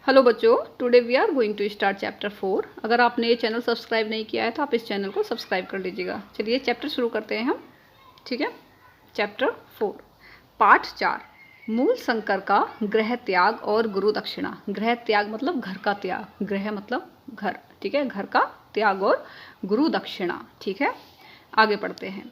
Hello बच्चों, today we are going to start chapter 4। अगर आपने ये चैनल सब्सक्राइब नहीं किया है तो आप इस चैनल को सब्सक्राइब कर लीजिएगा। चलिए चैप्टर शुरू करते हैं हम। ठीक है, चैप्टर 4 पाठ 4 मूल शंकर का गृह त्याग और गुरु दक्षिणा। गृह त्याग मतलब घर का त्याग, गृह मतलब घर। ठीक है, घर का त्याग और गुरु दक्षिणा। ठीक है, आगे पढ़ते हैं।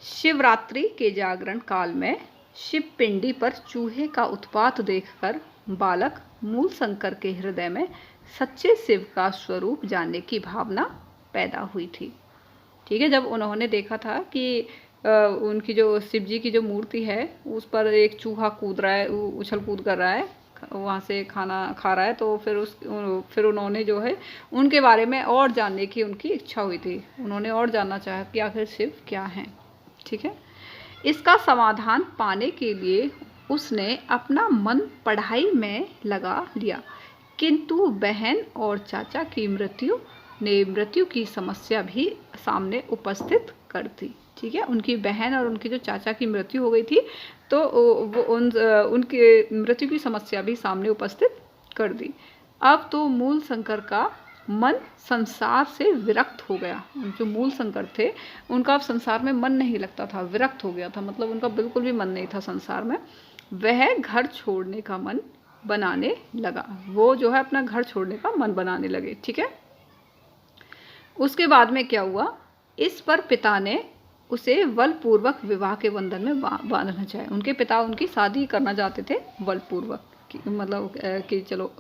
शिवरात्रि के जागरण काल में शिव पिंडी पर चूहे का उत्पात देखकर बालक मूल शंकर के हृदय में सच्चे शिव का स्वरूप जानने की भावना पैदा हुई थी। ठीक है, जब उन्होंने देखा था कि उनकी जो शिव जी की जो मूर्ति है उस पर एक चूहा कूद रहा है, उछल कूद कर रहा है, वहाँ से खाना खा रहा है, तो फिर उन्होंने जो है उनके बारे में और जानने की उनकी इच्छा हुई थी। उन्होंने और जानना चाहा कि आखिर शिव क्या हैं। ठीक है, इसका समाधान पाने के लिए उसने अपना मन पढ़ाई में लगा लिया, किंतु बहन और चाचा की मृत्यु ने मृत्यु की समस्या भी सामने उपस्थित कर दी। ठीक है, उनकी बहन और उनके जो चाचा की मृत्यु हो गई थी, तो वो उनके मृत्यु की समस्या भी सामने उपस्थित कर दी। अब तो मूल शंकर का मन संसार से विरक्त हो गया। जो मूल शंकर थे उनका अब संसार में मन नहीं लगता था, विरक्त हो गया था, मतलब उनका बिल्कुल भी मन नहीं था संसार में। वह घर छोड़ने का मन बनाने लगा, वो जो है अपना घर छोड़ने का मन बनाने लगे। ठीक है, उसके बाद में क्या हुआ, इस पर पिता ने उसे बलपूर्वक विवाह के बंधन में बांधना चाहे। उनके पिता उनकी शादी करना चाहते थे बलपूर्वक, मतलब कि चलो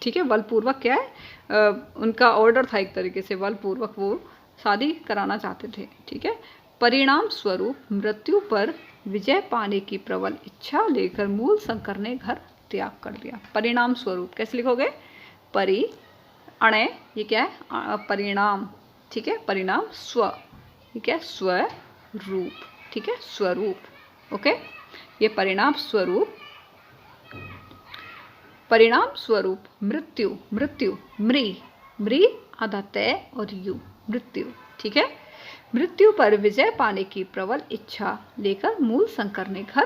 ठीक है, बलपूर्वक क्या है, उनका ऑर्डर था एक तरीके से, बलपूर्वक वो शादी कराना चाहते थे। ठीक है, परिणाम स्वरूप मृत्यु पर विजय पाने की प्रबल इच्छा लेकर मूल शंकर ने घर त्याग कर दिया। परिणाम स्वरूप कैसे लिखोगे, परि अणे, ये क्या है, परिणाम। ठीक है, परिणाम स्व, ठीक है, स्वरूप। ठीक है, स्वरूप। ओके, ये परिणाम स्वरूप, परिणाम स्वरूप मृत्यु, मृत्यु मृ आधा तय और यु मृत्यु। ठीक है, मृत्यु पर विजय पाने की प्रबल इच्छा लेकर मूल शंकर ने घर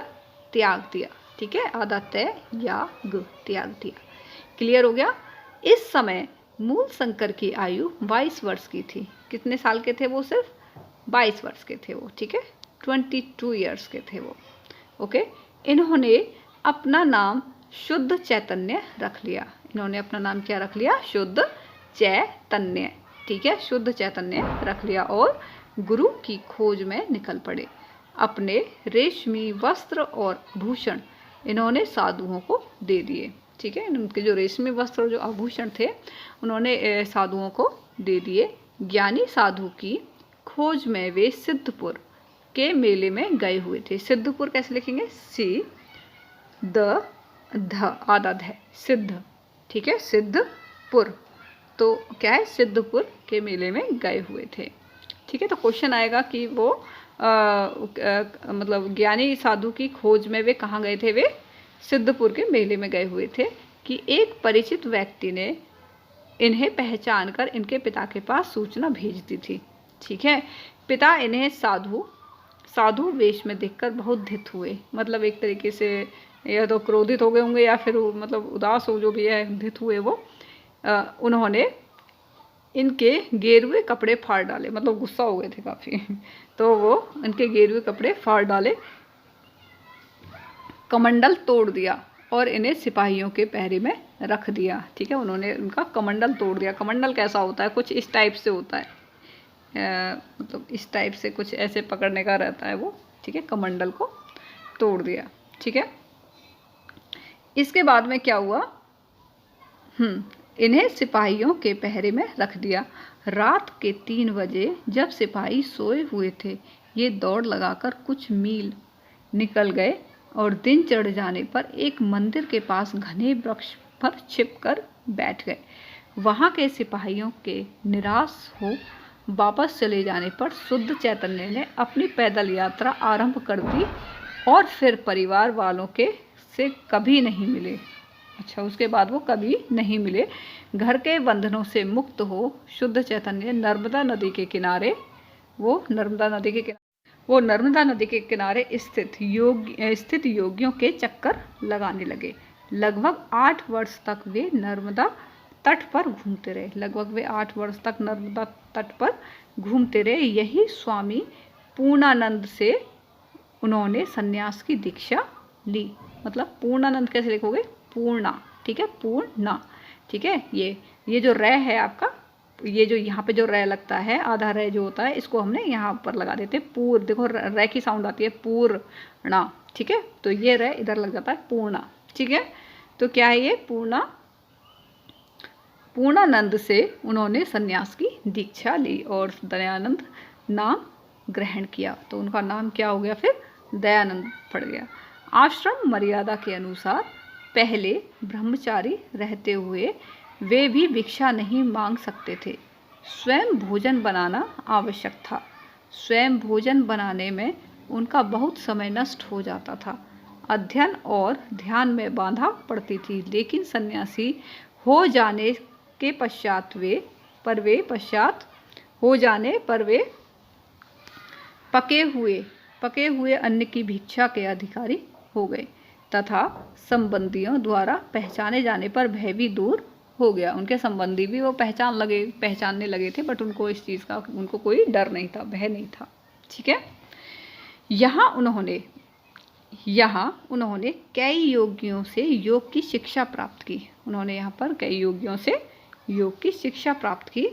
त्याग दिया। ठीक है, आधा तय या ग त्याग दिया। क्लियर हो गया। इस समय मूल शंकर की आयु 22 वर्ष की थी। कितने साल के थे वो, सिर्फ 22 वर्ष के थे वो। ठीक है, 22 ईयर्स के थे वो। ओके, इन्होंने अपना नाम शुद्ध चैतन्य रख लिया। इन्होंने अपना नाम क्या रख लिया, शुद्ध चैतन्य। ठीक है, शुद्ध चैतन्य रख लिया और गुरु की खोज में निकल पड़े। अपने रेशमी वस्त्र और भूषण इन्होंने साधुओं को दे दिए। ठीक है, उनके जो रेशमी वस्त्र और जो आभूषण थे उन्होंने साधुओं को दे दिए। ज्ञानी साधु की खोज में वे सिद्धपुर के मेले में गए हुए थे। सिद्धपुर कैसे लिखेंगे, सी द ध आधा ध, सिद्ध। ठीक है, सिद्धपुर तो क्या है, सिद्धपुर के मेले में गए हुए थे। ठीक है, तो क्वेश्चन आएगा कि वो मतलब ज्ञानी साधु की खोज में वे कहाँ गए थे, वे सिद्धपुर के मेले में गए हुए थे कि एक परिचित व्यक्ति ने इन्हें पहचानकर इनके पिता के पास सूचना भेज दी थी। ठीक है, पिता इन्हें साधु वेश में देखकर बहुत धित हुए, मतलब एक तरीके से या तो क्रोधित हो गए होंगे या फिर मतलब उदास हो, जो भी है, धित हुए वो। उन्होंने इनके गेरुए कपड़े फाड़ डाले, मतलब गुस्सा हो गए थे काफ़ी तो वो इनके गेरुए कपड़े फाड़ डाले, कमंडल तोड़ दिया और इन्हें सिपाहियों के पहरे में रख दिया। ठीक है, उन्होंने उनका कमंडल तोड़ दिया। कमंडल कैसा होता है, कुछ इस टाइप से होता है, मतलब इस टाइप से कुछ ऐसे पकड़ने का रहता है वो। ठीक है, कमंडल को तोड़ दिया। ठीक है, इसके बाद में क्या हुआ, इन्हें सिपाहियों के पहरे में रख दिया। रात के 3 बजे जब सिपाही सोए हुए थे, ये दौड़ लगाकर कुछ मील निकल गए और दिन चढ़ जाने पर एक मंदिर के पास घने वृक्ष पर छिपकर बैठ गए। वहाँ के सिपाहियों के निराश हो वापस चले जाने पर शुद्ध चैतन्य ने अपनी पैदल यात्रा आरंभ कर दी और फिर परिवार वालों के से कभी नहीं मिले। अच्छा, उसके बाद वो कभी नहीं मिले। घर के बंधनों से मुक्त हो शुद्ध चैतन्य नर्मदा नदी के किनारे स्थित योगियों के चक्कर लगाने लगे। लगभग 8 वर्ष तक वे नर्मदा तट पर घूमते रहे। लगभग वे 8 वर्ष तक नर्मदा तट पर घूमते रहे। यही स्वामी पूर्णानंद से उन्होंने सन्यास की दीक्षा ली। मतलब पूर्णानंद कैसे लिखोगे? पूर्णा, ठीक है, पूर्णा, ठीक है। ये जो रे है आपका, ये जो यहाँ पे जो रे लगता है, आधा रे जो होता है, इसको हमने यहाँ पर लगा देते हैं। पूर, देखो रे की साउंड आती है, पूर्णा, ठीक है। तो ये रे इधर लग जाता है, पूर्णा, ठीक है। तो क्या है ये? पूर्णानंद से उन्होंने सन्यास की दीक्षा ली और दयानंद नाम ग्रहण किया। तो उनका नाम क्या हो गया फिर? दयानंद पड़ गया। आश्रम मर्यादा के अनुसार पहले ब्रह्मचारी रहते हुए वे भी भिक्षा नहीं मांग सकते थे। स्वयं भोजन बनाना आवश्यक था। स्वयं भोजन बनाने में उनका बहुत समय नष्ट हो जाता था। अध्ययन और ध्यान में बाधा पड़ती थी। लेकिन सन्यासी हो जाने के पश्चात वे पके हुए अन्न की भिक्षा के अधिकारी हो गए तथा संबंधियों द्वारा पहचाने जाने पर भय भी दूर हो गया। उनके संबंधी भी वो पहचानने लगे थे, बट उनको इस चीज़ का उनको कोई डर नहीं था, भय नहीं था, ठीक है। यहाँ उन्होंने कई योगियों से योग की शिक्षा प्राप्त की। उन्होंने यहाँ पर कई योगियों से योग की शिक्षा प्राप्त की।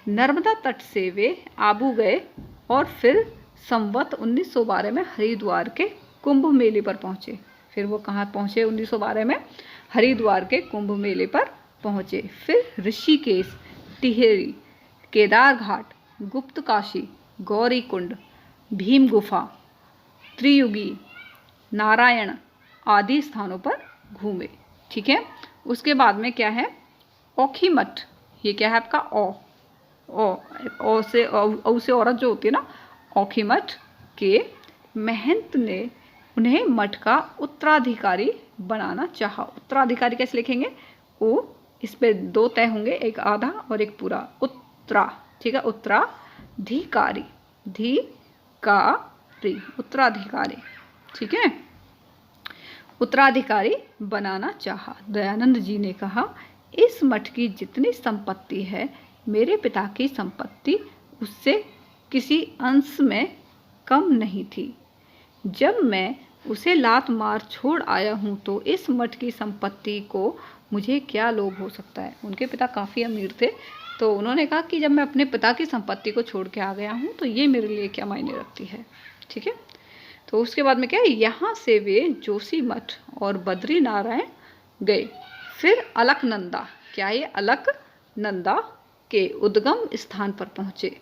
नर्मदा तट से वे आबू गए और फिर संवत 1912 में हरिद्वार के कुंभ मेले पर पहुँचे। फिर वो कहाँ पहुँचे? 1912 में हरिद्वार के कुंभ मेले पर पहुँचे। फिर ऋषिकेश, टिहरी, केदार घाट, गुप्त काशी, गौरी कुंड, भीम गुफा, त्रियुगी, नारायण आदि स्थानों पर घूमे, ठीक है। उसके बाद में क्या है? औखीमठ। ये क्या है आपका? औ से औरत जो होती है ना, औखीमठ के महंत ने उन्हें मठ का उत्तराधिकारी बनाना चाहा। उत्तराधिकारी कैसे लिखेंगे? ओ, इस पे 2 तय होंगे, एक आधा और एक पूरा। उत्तरा, ठीक है, उत्तराधिकारी, उत्तराधिकारी, ठीक है, उत्तराधिकारी बनाना चाहा। दयानंद जी ने कहा, इस मठ की जितनी संपत्ति है मेरे पिता की संपत्ति उससे किसी अंश में कम नहीं थी। जब मैं उसे लात मार छोड़ आया हूँ तो इस मठ की संपत्ति को मुझे क्या लोभ हो सकता है। उनके पिता काफ़ी अमीर थे, तो उन्होंने कहा कि जब मैं अपने पिता की संपत्ति को छोड़ के आ गया हूँ तो ये मेरे लिए क्या मायने रखती है, ठीक है। तो उसके बाद में क्या है? यहाँ से वे जोशी मठ और बद्री नारायण गए। फिर अलकनंदा, क्या है? अलकनंदा के उद्गम स्थान पर पहुँचे।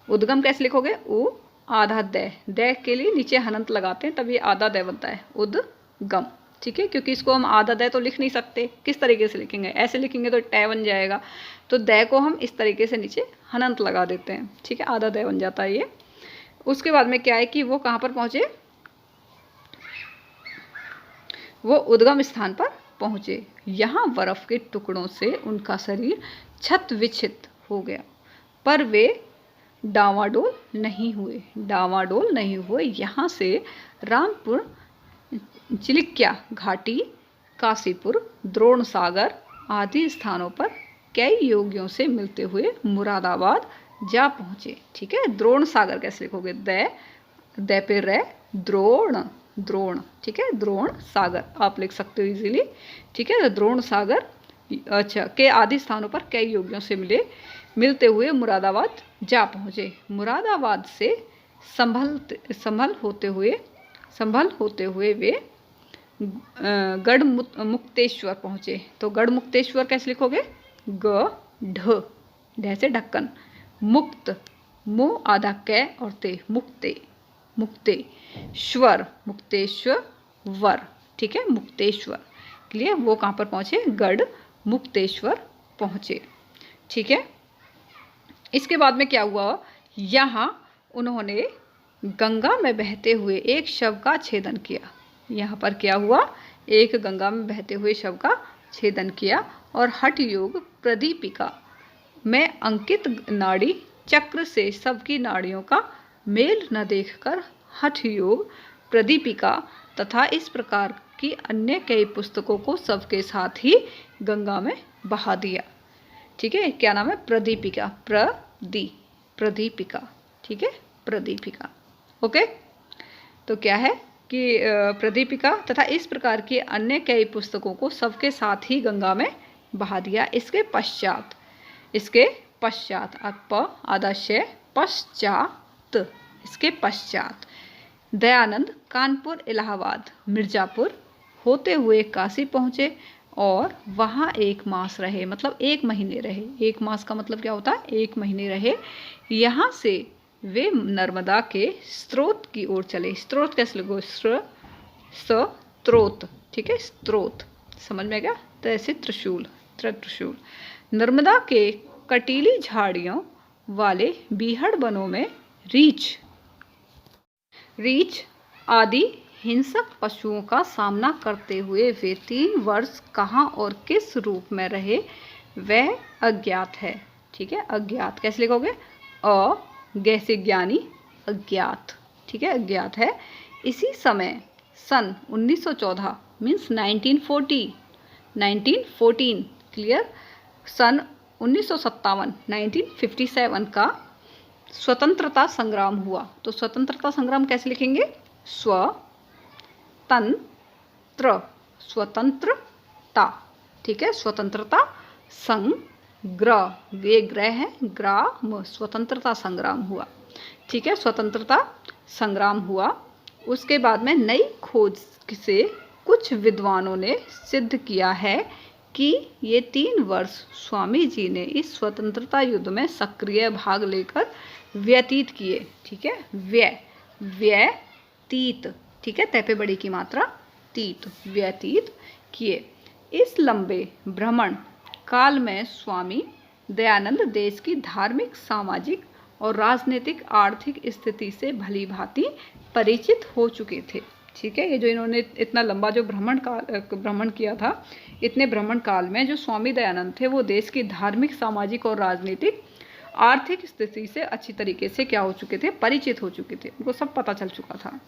उद्गम कैसे लिखोगे? उ आधा दे के लिए नीचे हनंत लगाते हैं, तब ये आधा दे बनता है, उद्गम, ठीक है। क्योंकि इसको हम आधा दे तो लिख नहीं सकते, किस तरीके से लिखेंगे? ऐसे लिखेंगे तो टै बन जाएगा, तो दे को हम इस तरीके से नीचे हनंत लगा देते हैं, ठीक है, आधा दे बन जाता है ये। उसके बाद में क्या है कि वो कहाँ पर पहुँचे? वो उद्गम स्थान पर पहुँचे। यहाँ बर्फ के टुकड़ों से उनका शरीर छत विच्छित हो गया, पर वे डावाडोल नहीं हुए। यहाँ से रामपुर, चिलिक्या घाटी, काशीपुर, द्रोण सागर आदि स्थानों पर कई योगियों से मिलते हुए मुरादाबाद जा पहुँचे, ठीक है। द्रोण सागर कैसे लिखोगे? दे पे रे, द्रोण, ठीक है, द्रोण सागर आप लिख सकते हो इजीली, ठीक है। द्रोण सागर, अच्छा, के आदि स्थानों पर कई योगियों से मिलते हुए मुरादाबाद जा पहुँचे। मुरादाबाद से संभल होते हुए वे गढ़ मुक्तेश्वर पहुँचे। तो गढ़ मुक्तेश्वर कैसे लिखोगे? ढ से ढक्कन, मुक्त, मु आधा कै और ते, मुक्तेश्वर, ठीक है, मुक्तेश्वर के लिए वो कहाँ पर पहुँचे? गढ़ मुक्तेश्वर पहुँचे, ठीक है। इसके बाद में क्या हुआ? यहाँ उन्होंने गंगा में बहते हुए एक शव का छेदन किया। यहाँ पर क्या हुआ? एक गंगा में बहते हुए शव का छेदन किया और हठ योग प्रदीपिका में अंकित नाड़ी चक्र से सबकी नाड़ियों का मेल न देखकर हठ योग प्रदीपिका तथा इस प्रकार की अन्य कई पुस्तकों को सबके साथ ही गंगा में बहा दिया। ठीक है, क्या नाम है? प्रदीपिका, प्रदीपिका, ठीक है, प्रदीपिका। ओके, तो क्या है कि प्रदीपिका तथा इस प्रकार की अन्य कई पुस्तकों को सबके साथ ही गंगा में बहा दिया। इसके पश्चात आदर्शय पश्चात, इसके पश्चात दयानंद कानपुर, इलाहाबाद, मिर्जापुर होते हुए काशी पहुँचे और वहाँ 1 मास रहे, मतलब 1 महीने रहे। 1 मास का मतलब क्या होता है? 1 महीने रहे। यहाँ से वे नर्मदा के स्रोत की ओर चले। स्रोत कैसे लिखो? स्रोत, ठीक है, स्रोत, समझ में गया? तो ऐसे त्रिशूल, नर्मदा के कटीली झाड़ियों वाले बीहड़ वनों में रीछ आदि हिंसक पशुओं का सामना करते हुए वे 3 वर्ष कहाँ और किस रूप में रहे वह अज्ञात है। ठीक है, अज्ञात कैसे लिखोगे? गैसे ज्ञानी, अज्ञात, ठीक है, अज्ञात है। इसी समय सन 1914 मीन्स 1914 क्लियर, सन 1957 1957 का स्वतंत्रता संग्राम हुआ। तो स्वतंत्रता संग्राम कैसे लिखेंगे? स्वतंत्रता, ठीक है, स्वतंत्रता संग्राम, ये ग्रह है, ग्राम, स्वतंत्रता संग्राम हुआ। ठीक है, स्वतंत्रता संग्राम हुआ। उसके बाद में नई खोज से कुछ विद्वानों ने सिद्ध किया है कि ये 3 वर्ष स्वामी जी ने इस स्वतंत्रता युद्ध में सक्रिय भाग लेकर व्यतीत किए। ठीक है, व्यतीत, ठीक है, तय पे बड़ी की मात्रा तीत, व्यतीत किए। इस लंबे भ्रमण काल में स्वामी दयानंद देश की धार्मिक, सामाजिक और राजनीतिक आर्थिक स्थिति से भली भांति परिचित हो चुके थे। ठीक है, ये जो इन्होंने इतना लंबा जो भ्रमण किया था, इतने भ्रमण काल में जो स्वामी दयानंद थे वो देश की धार्मिक, सामाजिक और राजनीतिक आर्थिक स्थिति से अच्छी तरीके से क्या हो चुके थे? परिचित हो चुके थे, उनको सब पता चल चुका था।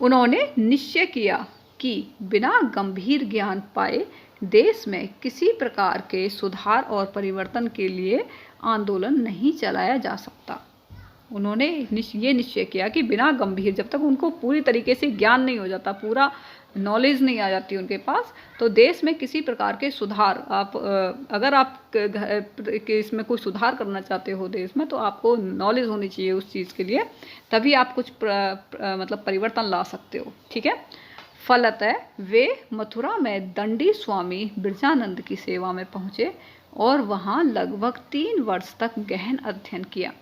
उन्होंने निश्चय किया कि बिना गंभीर ज्ञान पाए देश में किसी प्रकार के सुधार और परिवर्तन के लिए आंदोलन नहीं चलाया जा सकता। उन्होंने ये निश्चय किया कि बिना गंभीर, जब तक उनको पूरी तरीके से ज्ञान नहीं हो जाता, पूरा नॉलेज नहीं आ जाती उनके पास, तो देश में किसी प्रकार के सुधार, अगर आप इसमें कोई सुधार करना चाहते हो देश में, तो आपको नॉलेज होनी चाहिए उस चीज़ के लिए, तभी आप कुछ मतलब परिवर्तन ला सकते हो। ठीक है, फलतः वे मथुरा में दंडी स्वामी बिरजानंद की सेवा में पहुँचे और वहाँ लगभग 3 वर्ष तक गहन अध्ययन किया।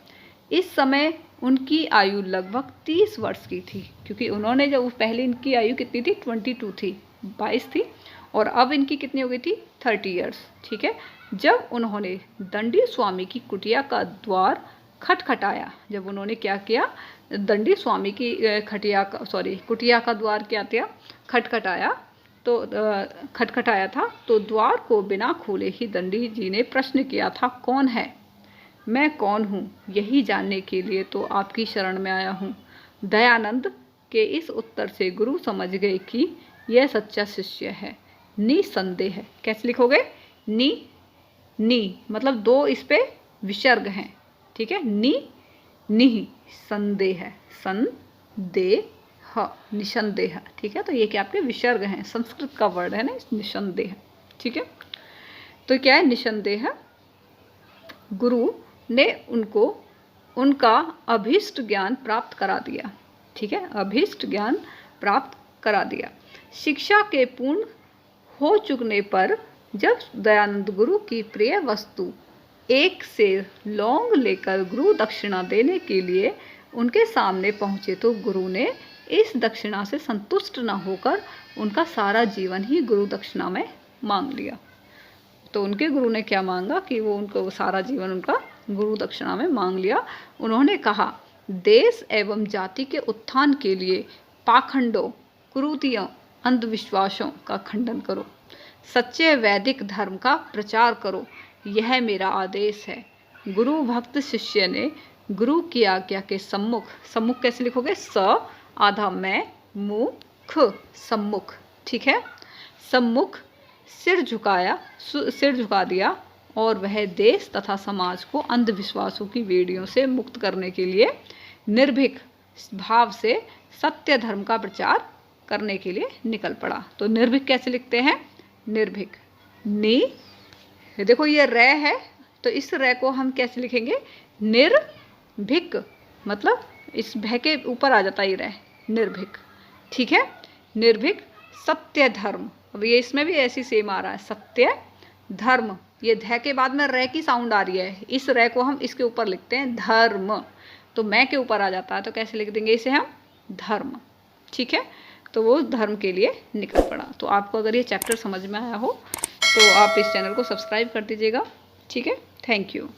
इस समय उनकी आयु लगभग 30 वर्ष की थी, क्योंकि उन्होंने जब पहले इनकी आयु कितनी थी? 22 थी, 22 थी, और अब इनकी कितनी हो गई थी? 30 इयर्स। ठीक है, जब उन्होंने दंडी स्वामी की कुटिया का द्वार खटखटाया, जब उन्होंने क्या किया? दंडी स्वामी की कुटिया का द्वार क्या किया? खटखटाया था, तो द्वार को बिना खोले ही दंडी जी ने प्रश्न किया था, कौन है? मैं कौन हूँ यही जानने के लिए तो आपकी शरण में आया हूँ। दयानंद के इस उत्तर से गुरु समझ गए कि यह सच्चा शिष्य है, निसंदेह है। कैसे लिखोगे? नी मतलब 2 इस पे विसर्ग हैं। ठीक है, नि संदेह, निसंदेह। ठीक है, तो ये क्या आपके विसर्ग हैं, संस्कृत का वर्ड है ना, निसंदेह। ठीक है, तो क्या है? निसंदेह। गुरु ने उनको उनका अभीष्ट ज्ञान प्राप्त करा दिया। ठीक है, अभीष्ट ज्ञान प्राप्त करा दिया। शिक्षा के पूर्ण हो चुकने पर जब दयानंद गुरु की प्रिय वस्तु 1 सेर लौंग लेकर गुरु दक्षिणा देने के लिए उनके सामने पहुँचे, तो गुरु ने इस दक्षिणा से संतुष्ट न होकर उनका सारा जीवन ही गुरु दक्षिणा में मांग लिया। तो उनके गुरु ने क्या मांगा कि वो उनको सारा जीवन उनका गुरु दक्षिणा में मांग लिया। उन्होंने कहा, देश एवं जाति के उत्थान के लिए पाखंडों, कुरीतियों, अंधविश्वासों का खंडन करो, सच्चे वैदिक धर्म का प्रचार करो, यह मेरा आदेश है। गुरु भक्त शिष्य ने गुरु की आज्ञा के सम्मुख कैसे लिखोगे? स आधा मैं, मुख सम्मुख, ठीक है। सम्मुख, सिर झुका दिया और वह देश तथा समाज को अंधविश्वासों की बेड़ियों से मुक्त करने के लिए निर्भीक भाव से सत्य धर्म का प्रचार करने के लिए निकल पड़ा। तो निर्भीक कैसे लिखते हैं? निर्भीक, नी, देखो ये रे है तो इस रे को हम कैसे लिखेंगे? निर्भीक, मतलब इस भय के ऊपर आ जाता है ये रे, निर्भीक, ठीक है। निर्भीक, सत्य धर्म, अब ये इसमें भी ऐसी सेम आ रहा है, सत्य धर्म, ये ध के बाद में रे की साउंड आ रही है, इस रे को हम इसके ऊपर लिखते हैं धर्म, तो मैं के ऊपर आ जाता है, तो कैसे लिख देंगे इसे हम? धर्म, ठीक है। तो वो धर्म के लिए निकल पड़ा। तो आपको अगर ये चैप्टर समझ में आया हो तो आप इस चैनल को सब्सक्राइब कर दीजिएगा, ठीक है। Thank you.